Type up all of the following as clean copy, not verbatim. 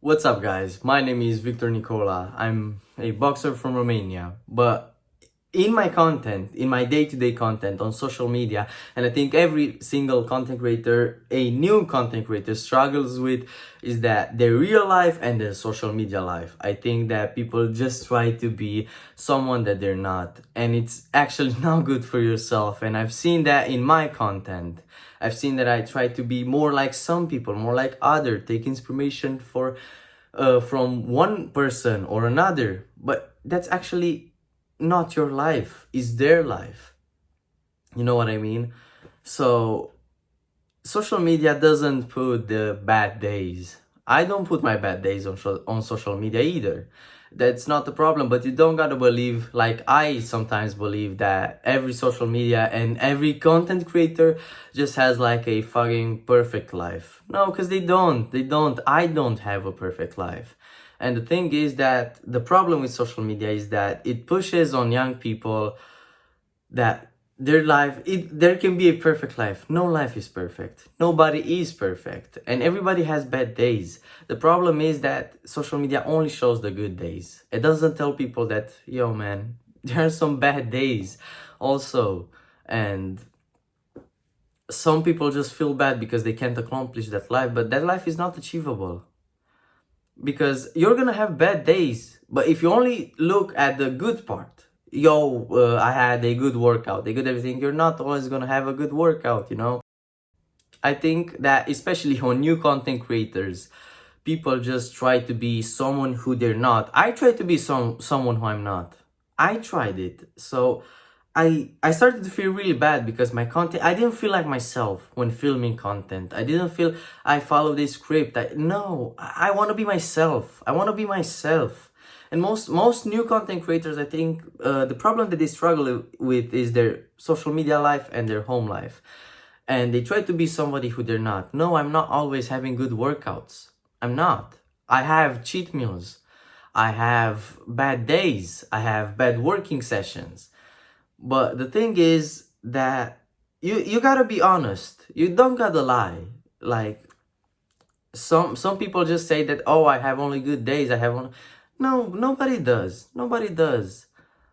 What's up, guys? My name is Victor Nicola. I'm a boxer from Romania, but in my content, in my day-to-day content on social media, and I think every single content creator, a new content creator struggles with, is that their real life and their social media life. I think that people just try to be someone that they're not, and it's actually not good for yourself. And I've seen that in my content. I've seen that I try to be more like some people, more like other, take inspiration from one person or another, but that's actually not your life, is their life. You know what I mean? So social media doesn't put the bad days. I don't put my bad days on social media either. That's not the problem, but you don't gotta believe, like I sometimes believe, that every social media and every content creator just has like a fucking perfect life. No, because they don't. I don't have a perfect life. And the thing is that the problem with social media is that it pushes on young people that their life, there can be a perfect life. No life is perfect. Nobody is perfect. And everybody has bad days. The problem is that social media only shows the good days. It doesn't tell people that, yo man, there are some bad days also. And some people just feel bad because they can't accomplish that life, but that life is not achievable. Because you're gonna have bad days, but if you only look at the good part, I had a good workout, a good everything, you're not always gonna have a good workout, you know? I think that especially on new content creators, people just try to be someone who they're not. I try to be someone who I'm not. I tried it. So I started to feel really bad because my content, I didn't feel like myself when filming content. I didn't feel I follow this script. I want to be myself. I want to be myself. And most new content creators, I think the problem that they struggle with is their social media life and their home life. And they try to be somebody who they're not. No, I'm not always having good workouts. I'm not. I have cheat meals. I have bad days. I have bad working sessions. But the thing is that you gotta be honest. You don't gotta lie. Like some people just say that, oh, I have only good days. No, nobody does. Nobody does.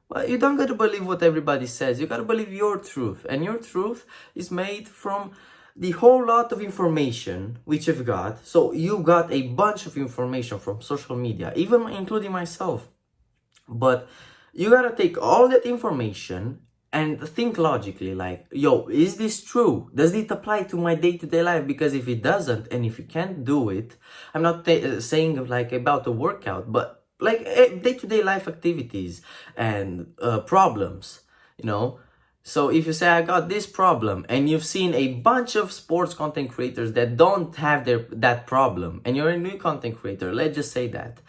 Well, you don't gotta believe what everybody says. You gotta believe your truth. And your truth is made from the whole lot of information which you've got. So you got a bunch of information from social media, even including myself. But you gotta take all that information and think logically, like, yo, is this true? Does it apply to my day-to-day life? Because if it doesn't, and if you can't do it, I'm not saying like about a workout, but like day-to-day life activities and problems, you know? So if you say, I got this problem, and you've seen a bunch of sports content creators that don't have that problem, and you're a new content creator, let's just say that,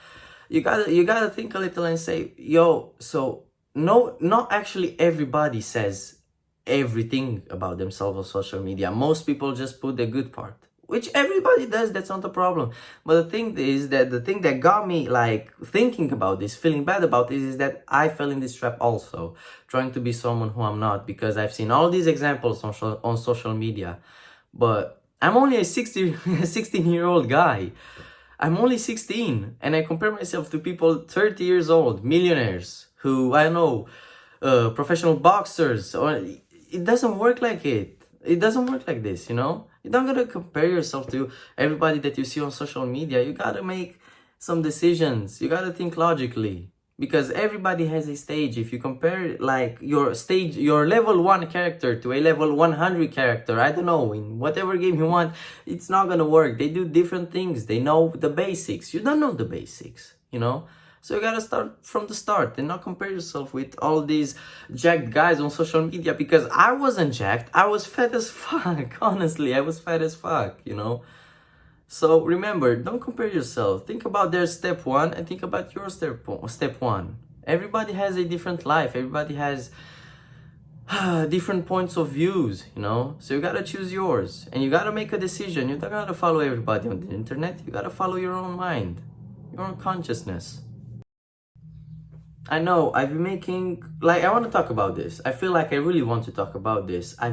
you gotta think a little and say, yo, so no, not actually everybody says everything about themselves on social media. Most people just put the good part, which everybody does. That's not a problem. But the thing is that the thing that got me like thinking about this, feeling bad about this, is that I fell in this trap also, trying to be someone who I'm not, because I've seen all these examples on social media. But I'm only a 16-year-old guy. I'm only 16, and I compare myself to people 30 years old, millionaires, who, I don't know, professional boxers. Or it doesn't work like it. It doesn't work like this, you know? You don't gotta compare yourself to everybody that you see on social media. You gotta make some decisions. You gotta think logically. Because everybody has a stage. If you compare like your stage, your level 1 character to a level 100 character, I don't know, in whatever game you want, it's not gonna work. They do different things. They know the basics. You don't know the basics, you know? So you gotta start from the start and not compare yourself with all these jacked guys on social media, because I wasn't jacked. I was fat as fuck. Honestly, I was fat as fuck, you know? So remember, don't compare yourself. Think about their step 1 and think about your step 1. Everybody has a different life. Everybody has different points of views, you know? So you gotta choose yours and you gotta make a decision. You don't gotta follow everybody on the internet. You gotta follow your own mind, your own consciousness. I know, I've been making, like, I want to talk about this. I feel like I really want to talk about this. Lately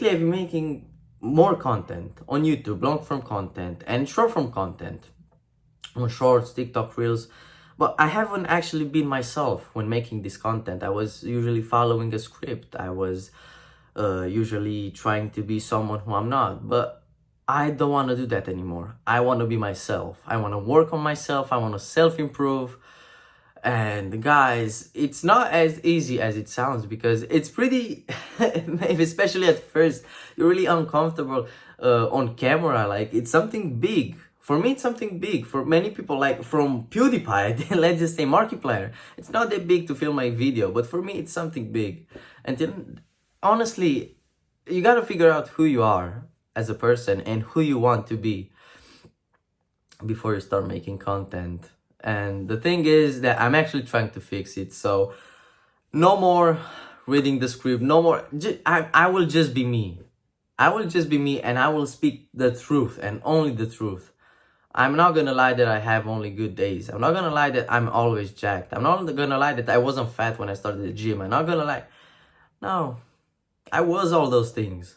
I've been making more content on YouTube, long form content and short form content on shorts, TikTok reels. But I haven't actually been myself when making this content. I was usually following a script. I was usually trying to be someone who I'm not. But I don't want to do that anymore. I want to be myself. I want to work on myself. I want to self-improve. And guys, it's not as easy as it sounds, because it's pretty, especially at first, you're really uncomfortable on camera. Like, it's something big. For me, it's something big. For many people, like from PewDiePie, let's just say Markiplier, it's not that big to film my video, but for me, it's something big. And then, honestly, you gotta figure out who you are as a person and who you want to be before you start making content. And the thing is that I'm actually trying to fix it. So no more reading the script, no more. I will just be me. I will just be me, and I will speak the truth and only the truth. I'm not gonna lie that I have only good days. I'm not gonna lie that I'm always jacked. I'm not gonna lie that I wasn't fat when I started the gym. I'm not gonna lie. No, I was all those things.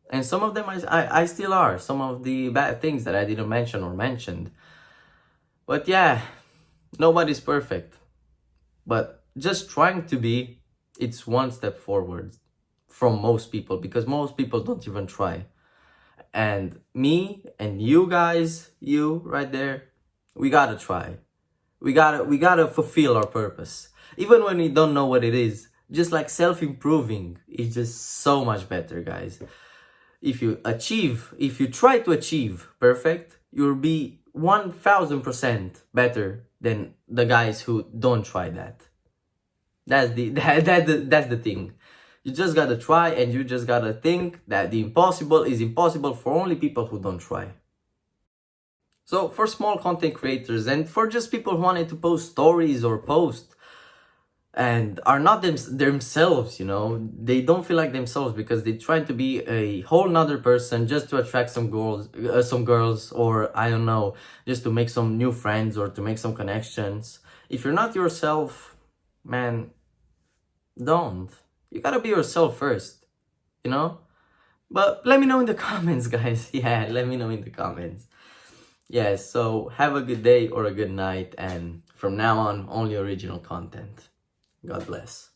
And some of them I still are. Some of the bad things that I didn't mention or mentioned. But yeah, nobody's perfect. But just trying to be, it's one step forward from most people, because most people don't even try. And me and you guys, you right there, we gotta try. We gotta fulfill our purpose. Even when we don't know what it is, just like self-improving is just so much better, guys. If you try to achieve perfect, you'll be 1000% better than the guys who don't try that. That's the thing. You just gotta try, and you just gotta think that the impossible is impossible for only people who don't try. So for small content creators, and for just people who wanted to post stories or post and are not themselves, you know, they don't feel like themselves because they try to be a whole nother person just to attract some girls, or I don't know, just to make some new friends or to make some connections. If you're not yourself, man, don't. You gotta be yourself first, you know? But let me know in the comments, guys. Yeah, let me know in the comments. Yeah, so have a good day or a good night, and from now on, only original content. God bless.